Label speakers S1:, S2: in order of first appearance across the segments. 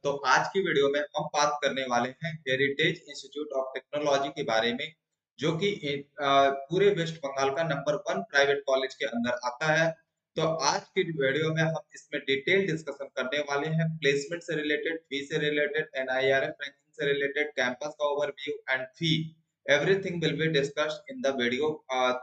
S1: तो आज की वीडियो में हम बात करने वाले हैं हेरिटेज इंस्टीट्यूट ऑफ टेक्नोलॉजी के बारे में, जो कि पूरे वेस्ट बंगाल का नंबर 1 प्राइवेट कॉलेज के अंदर आता है। तो आज की वीडियो में हम इसमें डिटेल डिस्कशन करने वाले हैं, प्लेसमेंट से रिलेटेड, फी से रिलेटेड, एनआईआरएफ रैंकिंग से रिलेटेड, कैंपस का overview and fee. Everything will be discussed in the video.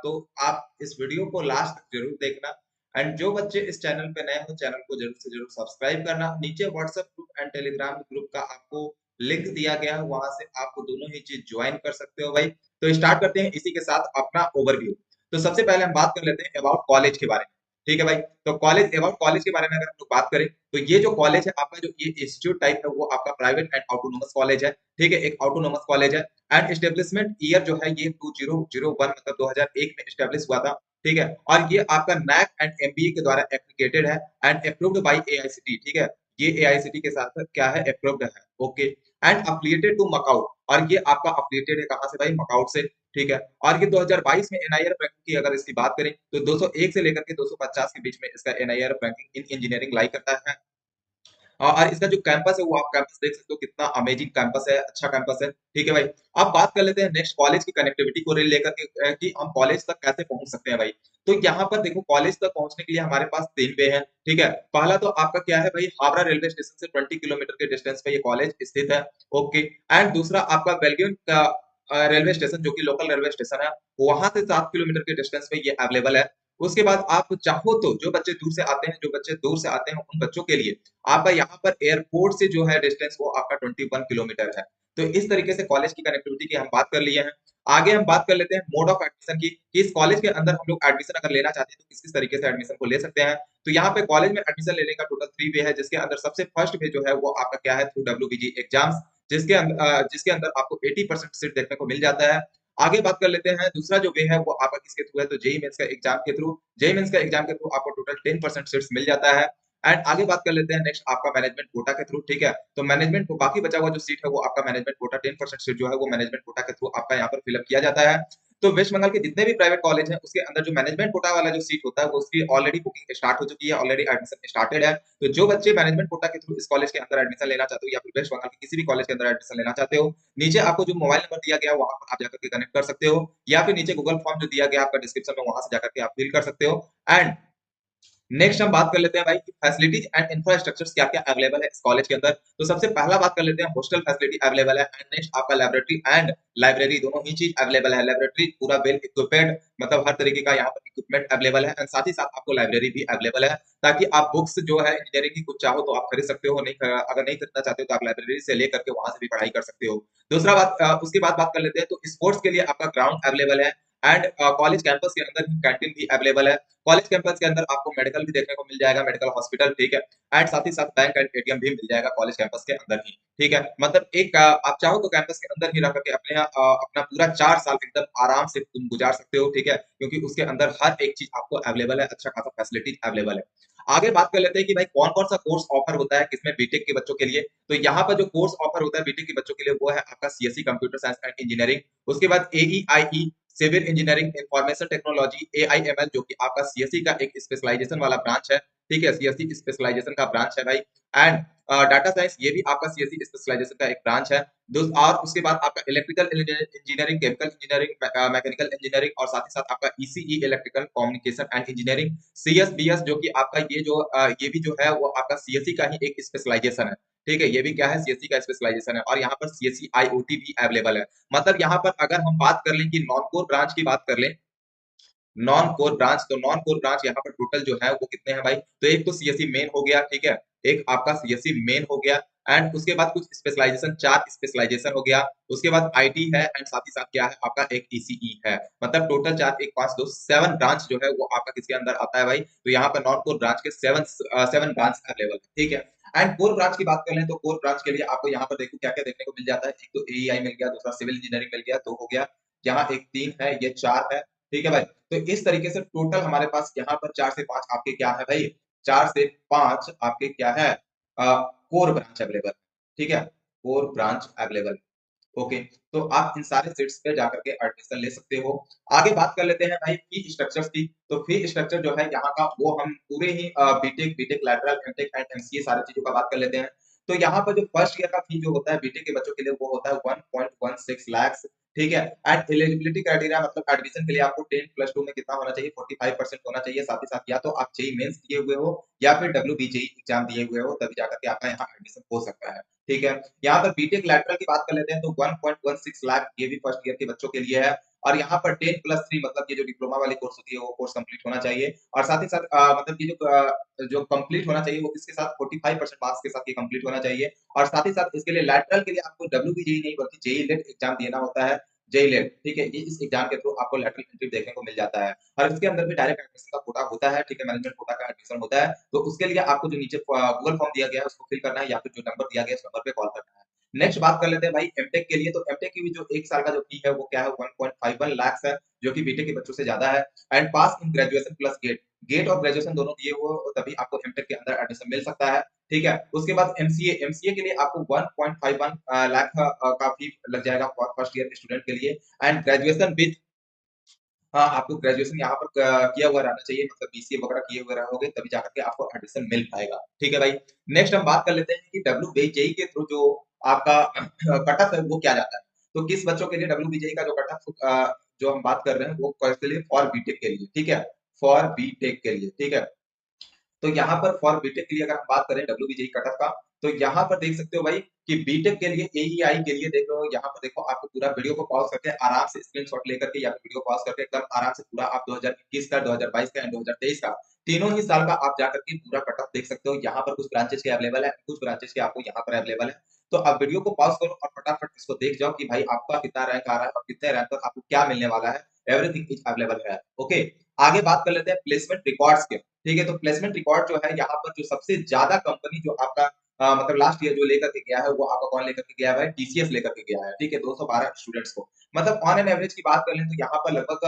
S1: तो आप इस वीडियो को लास्ट तक जरूर देखना। एंड जो बच्चे इस चैनल पे नए हो, चैनल को जरूर से जरूर सब्सक्राइब करना। नीचे WhatsApp group and Telegram group का आपको लिंक दिया गया है, वहां से आपको दोनों ही चीज ज्वाइन कर सकते हो भाई। तो स्टार्ट करते हैं इसी के साथ अपना ओवरव्यू। तो सबसे पहले हम बात कर लेते हैं अबाउट कॉलेज के बारे में। ठीक है भाई। तो कॉलेज, अबाउट कॉलेज के बारे में अगर हम लोग बात करें, तो ये जो कॉलेज है आपका, जो ये इंस्टीट्यूट टाइप है, वो आपका प्राइवेट एंड ऑटोनोमस कॉलेज है। ठीक है, एक ऑटोनोमस कॉलेज है। एंड एस्टेब्लिशमेंट ईयर जो है ये 2001, मतलब 2001 में एस्टेब्लिश हुआ था। ठीक है, और ये आपका नैक एंड एमबीए के द्वारा एप्लीकेटेड है एंड अप्रूव्ड बाय एआईसीटी। ठीक है, ये एआईसीटी के साथ साथ क्या है, अप्रूव्ड है। Okay, and affiliated to Macau, और ये आपका अफिलिएटेड है कहां से भाई, मकाउ से। ठीक है, और ये 2022 में एनआईआरएफ रैंकिंग की अगर इसकी बात करें, तो 201 से लेकर के 250 के बीच में इसका एनआईआरएफ रैंकिंग इन इंजीनियरिंग लाई करता है। और इसका जो कैंपस है, वो आप कैंपस देख सकते हो, कितना अमेजिंग कैंपस है, अच्छा कैंपस है। ठीक है भाई। अब बात कर लेते हैं नेक्स्ट कॉलेज की कनेक्टिविटी को लेकर के, कि हम कॉलेज तक कैसे पहुंच सकते हैं भाई। तो यहाँ पर देखो, कॉलेज तक पहुंचने के लिए हमारे पास 3 वे हैं। ठीक है, पहला तो आपका क्या है भाई, हावड़ा रेलवे स्टेशन से 20 किलोमीटर के डिस्टेंस पे ये कॉलेज स्थित है। ओके, एंड दूसरा आपका बेलगियम का रेलवे स्टेशन, जो कि लोकल रेलवे स्टेशन है, वहां से 7 किलोमीटर के डिस्टेंस पे ये अवेलेबल है। उसके बाद आप चाहो तो, जो बच्चे दूर से आते हैं, जो बच्चे दूर से आते हैं, उन बच्चों के लिए आपका यहाँ पर एयरपोर्ट से जो है डिस्टेंस, वो आपका 21 किलोमीटर है। तो इस तरीके से कॉलेज की कनेक्टिविटी की हम बात कर लिए हैं। आगे हम बात कर लेते हैं मोड ऑफ एडमिशन की, कि इस कॉलेज के अंदर हम लोग एडमिशन अगर लेना चाहते हैं तो किस किस तरीके से एडमिशन को ले सकते हैं। तो यहाँ पे कॉलेज में एडमिशन लेने का टोटल 3 वे है, जिसके अंदर सबसे फर्स्ट वे जो है वो आपका क्या है, थ्रू डब्ल्यूबीजी एग्जाम्स, जिसके अंदर आपको 80% सीट देखने को मिल जाता है। आगे बात कर लेते हैं, दूसरा जो वे है वो आपका किसके थ्रू है, तो जेई मेंस का एग्जाम के थ्रू। जेई मेंस का एग्जाम के थ्रू आपको टोटल 10% सीट्स मिल जाता है। एंड आगे बात कर लेते हैं नेक्स्ट आपका मैनेजमेंट कोटा के थ्रू। ठीक है, तो मैनेजमेंट को बाकी बचा हुआ जो सीट है, वो आपका मैनेजमेंट कोटा 10% सीट जो है, वो मैनेजमेंट कोटा के थ्रू आपका यहाँ पर फिलअप किया जाता है। तो वेस्ट बंगाल के जितने भी प्राइवेट कॉलेज हैं, उसके अंदर जो मैनेजमेंट कोटा वाला जो सीट होता है, वो उसकी ऑलरेडी बुकिंग स्टार्ट हो चुकी है, ऑलरेडी एडमिशन स्टार्टेड है। तो जो बच्चे मैनेजमेंट कोटा के थ्रू इस कॉलेज के अंदर एडमिशन लेना चाहते हो, या फिर वेस्ट बंगाल के किसी भी कॉलेज के अंदर एडमिशन लेना चाहते हो, नीचे आपको जो मोबाइल नंबर दिया गया है, वहां पर आप जाकर के कनेक्ट कर सकते हो, या फिर नीचे गूगल फॉर्म जो दिया गया आपका डिस्क्रिप्शन में, वहां से जाकर के आप फिल कर सकते हो। एंड नेक्स्ट हम बात कर लेते हैं भाई कि फैसिलिटीज एंड इंफ्रास्ट्रक्चर्स क्या क्या अवेलेबल है इस कॉलेज के अंदर। तो सबसे पहला बात कर लेते हैं, हॉस्टल फैसिलिटी अवेलेबल है। एंड नेक्स्ट आपका लैबोरेटरी एंड लाइब्रेरी, दोनों ही चीज अवेलेबल है। लैबोरेटरी पूरा वेल इक्विपेड, मतलब हर तरीके का यहाँ पर इक्विपमेंट अवेलेबल है। एंड साथ ही साथ आपको लाइब्रेरी भी अवेलेबल है, ताकि आप बुक्स जो है इंजीनियरिंग की कुछ चाहो तो आप खरीद सकते हो, नहीं अगर नहीं खरीदना चाहते हो तो आप लाइब्रेरी से लेकर के वहां से भी पढ़ाई कर सकते हो। दूसरा बात, उसके बाद बात कर लेते हैं, तो स्पोर्ट्स के लिए आपका ग्राउंड अवेलेबल है। एंड कॉलेज कैंपस के अंदर ही कैंटीन भी अवेलेबल है। कॉलेज कैंपस के अंदर आपको मेडिकल भी देखने को मिल जाएगा, मेडिकल हॉस्पिटल। ठीक है, एंड साथ ही साथ बैंक एंड एटीएम भी मिल जाएगा कॉलेज कैंपस के अंदर ही। ठीक है, मतलब एक आप चाहो तो कैंपस के अंदर ही रह करके अपना पूरा 4 साल एकदम आराम से तुम गुजार सकते हो। ठीक है, क्योंकि उसके अंदर हर एक चीज आपको अवेलेबल है, अच्छा खासा फैसिलिटीज अवेलेबल है। आगे बात कर लेते हैं कि भाई कौन कौन सा कोर्स ऑफर होता है किसमें, बीटेक के बच्चों के लिए। तो यहाँ पर जो कोर्स ऑफर होता है बीटेक के बच्चों के लिए, वो है आपका CSC computer science and engineering. उसके बाद AEIE civil engineering information technology, AIML, जो कि आपका सीएससी का एक स्पेशलाइजेशन वाला ब्रांच है। ठीक है, सीएससी स्पेशलाइजेशन का ब्रांच है भाई। एंड डाटा साइंस, ये भी आपका सीएससी स्पेशलाइजेशन का एक ब्रांच है। और उसके बाद आपका electrical engineering, chemical engineering, mechanical engineering, और साथ ही साथ आपका ECE electrical communication and engineering, CSBS, जो कि आपका ये भी जो है वो आपका सीएससी का ही एक स्पेशलाइजेशन है। ठीक है, ये भी क्या है, सीएससी का स्पेशलाइजेशन है। और यहाँ पर सीएससी आईओटी भी अवेलेबल है। मतलब यहाँ पर अगर हम बात कर लें कि नॉन कोर ब्रांच की बात कर लें, नॉन कोर ब्रांच, तो नॉन कोर ब्रांच यहाँ पर टोटल जो है वो कितने हैं भाई, तो एक तो सीएससी मेन हो गया। ठीक है, एक आपका सीएससी मेन हो गया। एंड उसके बाद कुछ स्पेशलाइजेशन, 4 स्पेशलाइजेशन हो गया। उसके बाद आईटी है, एंड साथ ही साथ क्या है आपका एक ईसीई है। मतलब टोटल 4, 1, 5, 2, 7 ब्रांच जो है वो आपका किसके अंदर आता है भाई, तो यहाँ पर नॉन कोर ब्रांच के 7 ब्रांच अवेलेबल है। ठीक है, एंड कोर ब्रांच की बात कर लें, तो कोर ब्रांच के लिए आपको यहाँ पर देखो क्या क्या देखने को मिल जाता है। एक तो एईआई मिल गया, दूसरा सिविल इंजीनियरिंग मिल गया, 2 हो गया, यहाँ एक 3 है, ये 4 है। ठीक है भाई। तो इस तरीके से टोटल हमारे पास यहाँ पर 4 से 5 आपके क्या है भाई, 4 से 5 आपके क्या है, कोर ब्रांच अवेलेबल। ठीक है, कोर ब्रांच अवेलेबल। ओके, तो आप इन सारे सीट्स पे जाकर के एडमिशन ले सकते हो। आगे बात कर लेते हैं भाई फी स्ट्रक्चर्स की। तो फी स्ट्रक्चर जो है यहाँ का, वो हम पूरे ही B Tech, B Tech lateral, M Tech and MCA सारी चीजों का बात कर लेते हैं। तो यहाँ पर जो फर्स्ट ईयर का फी जो होता है बीटेक के बच्चों के लिए वो होता है 1.16 लाख, ठीक है। एंड एलिजिबिलिटी क्राइटेरिया मतलब एडमिशन के लिए आपको 10+2 में कितना होना चाहिए, 45% होना चाहिए। साथ ही साथ या तो आप जेई मेंस दिए हुए हो या फिर WBJEE एग्जाम दिए हुए हो, तभी जाकर के आपका यहाँ एडमिशन हो सकता है, ठीक है। यहाँ पर बीटेक लैटरल की बात कर लेते हैं तो 1.16 लाख ये भी फर्स्ट ईयर के बच्चों के लिए है। और यहाँ पर 10+3 मतलब ये जो डिप्लोमा वाली कोर्स होती है वो कोर्स कंप्लीट होना चाहिए। और साथ ही साथ मतलब ये जो कंप्लीट होना चाहिए वो किसके साथ, 45% मार्क्स के साथ ये कंप्लीट होना चाहिए। और साथ ही साथ इसके लिए लैटरल के लिए आपको WBJEE नहीं बल्कि जेई लेट एग्जाम देना होता है, जेई लेट, ठीक है। ये इस एग्जाम के थ्रू आपको लैटरल एंट्री देखने को मिल जाता है। और इसके अंदर भी डायरेक्ट एडमिशन का कोटा होता है, ठीक है, मैनेजमेंट कोटा का एडमिशन होता है। तो उसके लिए आपको जो नीचे गूगल फॉर्म दिया गया है उसको फिल करना है या फिर जो नंबर दिया गया है उस नंबर पे कॉल करना है। नेक्स्ट बात कर लेते हैं भाई एमटेक के लिए। तो एमटेक की भी जो 1 साल का जो फी है वो क्या है, 1.51 लाख है, जो कि बीटेक के बच्चों से ज्यादा है। And pass in graduation plus GATE, GATE और ग्रेजुएशन दोनों दिए हुए हो तभी आपको एमटेक के अंदर एडमिशन मिल सकता है, ठीक है। उसके बाद एमसीए, एमसीए के लिए आपको 1.51 लाख का फी लग जाएगा फर्स्ट ईयर स्टूडेंट के लिए। एंड ग्रेजुएशन विद, हाँ, आपको ग्रेजुएशन यहाँ पर किया हुआ रहना चाहिए, मतलब बीसीए वगैरह किए हुए रहोगे तभी जाकर के आपको एडमिशन मिल पाएगा, ठीक है भाई। नेक्स्ट हम बात कर लेते हैं कि WBJEE के थ्रू जो आपका कट ऑफ है वो क्या जाता है। तो किस बच्चों के लिए WBJEE का जो कट ऑफ जो हम बात कर रहे हैं वो किसके लिए, फॉर बीटेक के लिए, ठीक है, फॉर बीटेक के लिए, ठीक है। तो यहाँ पर फॉर बीटेक के लिए अगर हम बात करें WBJEE कट ऑफ का, तो यहाँ पर देख सकते हो भाई कि बीटेक के लिए एईआई के लिए देख लो, यहाँ पर देखो आपको पूरा वीडियो को पॉज करके आराम से स्क्रीनशॉट लेकर के या फिर वीडियो पॉज करके एकदम आराम से पूरा आप 2021 का, 2022 का एंड 2023 का तीनों ही साल का आप जाकर के पूरा कट ऑफ देख सकते हो। यहाँ पर कुछ ब्रांचेस के अवेलेबल है, कुछ ब्रांचेस के आपको यहाँ पर अवेलेबल है। तो आप वीडियो को पॉज करो और फटाफट इसको देख जाओ कि भाई आपका कितना रैंक आ रहा है और कितने रैंक पर आपको क्या मिलने वाला है। एवरीथिंग इज अवेलेबल है, ओके। आगे बात कर लेते हैं प्लेसमेंट रिकॉर्ड्स के, ठीक है। तो प्लेसमेंट रिकॉर्ड जो है यहाँ पर जो सबसे ज्यादा कंपनी जो आपका मतलब लास्ट ईयर जो लेकर के गया है वो आपका कौन लेकर के गया है, TCS लेकर के गया है, ठीक है, 212 स्टूडेंट्स को। मतलब ऑन एन एवरेज की बात कर लें तो यहाँ पर लगभग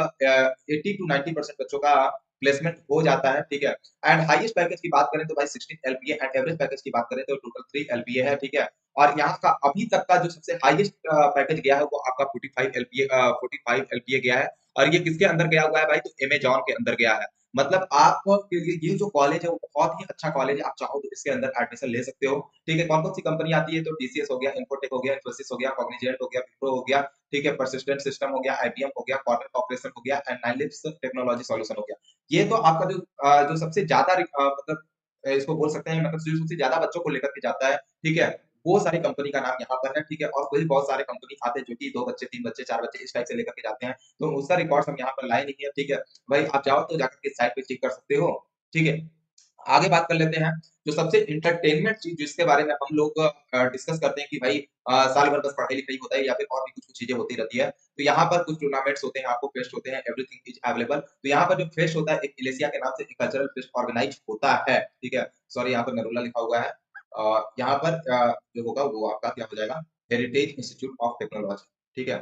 S1: 80 to 90% बच्चों का प्लेसमेंट हो जाता है, ठीक है। एंड हाईएस्ट पैकेज की बात करें तो भाई 16 LPA, एंड एवरेज पैकेज की बात करें तो टोटल 3 LPA है, ठीक है। और यहाँ का अभी तक का जो सबसे हाईएस्ट पैकेज गया है वो आपका 45 LPA गया है। और ये किसके अंदर गया हुआ है भाई, तो अमेजॉन के अंदर गया है। मतलब आपके लिए ये जो कॉलेज है वो बहुत ही अच्छा कॉलेज है, आप चाहो तो इसके अंदर एडमिशन ले सकते हो, ठीक है। कौन कौन सी कंपनी आती है, तो TCS हो गया, इन्फोटेक हो गया, इन्फोसिस हो गया, कॉग्निजेंट हो गया, विप्रो हो गया, ठीक है, परसिस्टेंट सिस्टम हो गया, IBM हो गया, कॉर्नर कॉर्पोरेशन हो गया, एंड नाइलिप्स टेक्नोलॉजी सॉल्यूशन हो गया। ये तो आपका जो सबसे ज्यादा मतलब इसको बोल सकते हैं, मतलब जो सबसे ज्यादा बच्चों को लेकर के जाता है, ठीक है, वो सारी कंपनी का नाम यहाँ पर है, ठीक है। और कोई बहुत सारे कंपनी आते हैं जो कि 2 बच्चे, 3 बच्चे, 4 बच्चे इस टाइप से लेकर के जाते हैं, तो उसका रिकॉर्ड हम यहाँ पर लाए नहीं है, ठीक है भाई। आप चाहो तो जाकर के साइट पे चेक कर सकते हो, ठीक है। आगे बात कर लेते हैं जो सबसे इंटरटेनमेंट चीज जिसके बारे में हम लोग डिस्कस करते हैं कि भाई साल भर बस पढ़ाई लिखाई होता है या फिर और भी कुछ कुछ चीजें होती रहती है। तो यहाँ पर कुछ टूर्नामेंट्स होते हैं, आपको फेस्ट होते हैं, एवरीथिंग इज अवेलेबल। तो यहाँ पर जो फेस्ट होता है एक इलेसिया के नाम से एक कल्चरल फेस्ट ऑर्गेनाइज होता है, ठीक है। सॉरी यहाँ पर नरूला लिखा हुआ है। यहाँ पर जो होगा वो आपका क्या हो जाएगा, हेरिटेज इंस्टीट्यूट ऑफ टेक्नोलॉजी, ठीक है,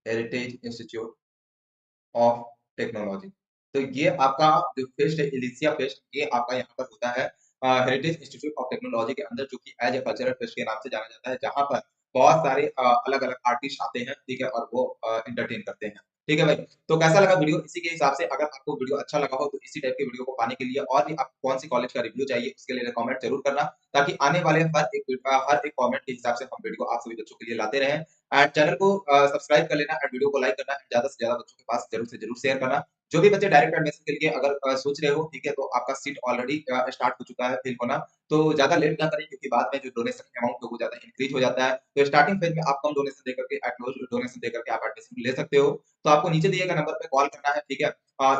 S1: हेरिटेज इंस्टीट्यूट ऑफ टेक्नोलॉजी। तो ये आपका जो फेस्ट है इलिसिया फेस्ट, ये आपका यहाँ पर होता है हेरिटेज इंस्टीट्यूट ऑफ टेक्नोलॉजी के अंदर, जो कि एज ए कल्चरल फेस्ट के नाम से जाना जाता है, जहाँ पर बहुत सारे अलग अलग आर्टिस्ट आते हैं, ठीक है, और वो इंटरटेन करते हैं, ठीक है भाई। तो कैसा लगा वीडियो, इसी के हिसाब से अगर आपको वीडियो अच्छा लगा हो तो इसी टाइप के वीडियो को पाने के लिए और भी आपको कौन सी कॉलेज का रिव्यू चाहिए उसके लिए कमेंट जरूर करना, ताकि आने वाले हर एक कमेंट के हिसाब से हम वीडियो आप सभी बच्चों के लिए लाते रहें। एंड चैनल को सब्सक्राइब कर लेना एंड वीडियो को लाइक करना, ज्यादा से ज्यादा बच्चों के पास जरूर से जरूर शेयर करना। जो भी बच्चे डायरेक्ट एडमिशन के लिए अगर सोच रहे हो, ठीक है, तो आपका सीट ऑलरेडी स्टार्ट हो चुका है फिल होना। तो ज्यादा लेट ना करें क्योंकि बाद में जो डोनेशन अमाउंट हो जाता है इंक्रीज हो जाता है। तो स्टार्टिंग फेज में आप कम डोनेशन देकर के डोनेशन देकर के आप एडमिशन ले सकते हो। तो आपको नीचे दिए गए नंबर पे कॉल करना है, ठीक है।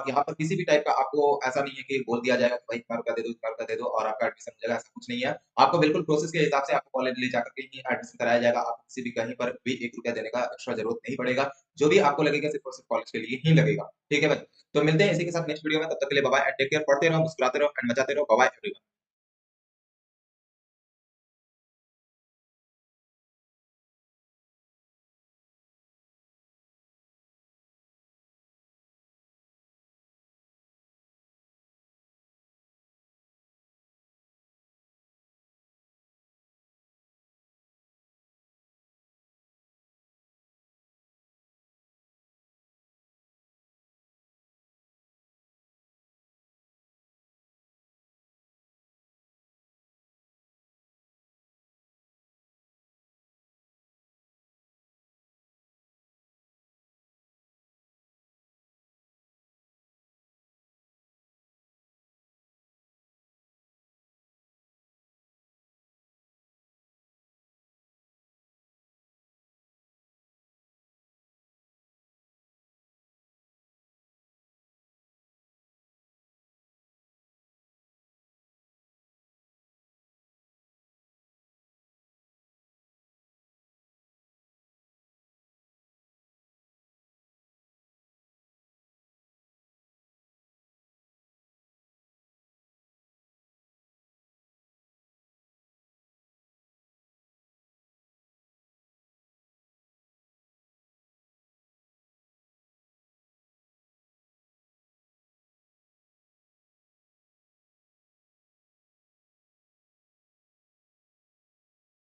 S1: यहाँ पर किसी भी टाइप का आपको ऐसा नहीं है कि बोल दिया जाएगा कि भाई इतना रुपया दे दो, इतना रुपया दे दो और आपका एडमिशन हो जाएगा, ऐसा कुछ नहीं है। आपको बिल्कुल प्रोसेस के हिसाब से आपको कॉलेज ले जाकर के ही एडमिशन कराया जाएगा। आपको किसी भी कहीं पर भी 1 रुपया देने का एक्स्ट्रा जरूरत नहीं पड़ेगा। जो भी आपको लगेगा सिर्फ और सिर्फ कॉलेज के लिए ही लगेगा, ठीक है भाई। तो मिलते हैं इसी के साथ नेक्स्ट वीडियो में, तब तक के लिए bye bye and take care. पढ़ते रहो, मुस्कुराते रहो एंड मचाते रहो। Bye bye everyone.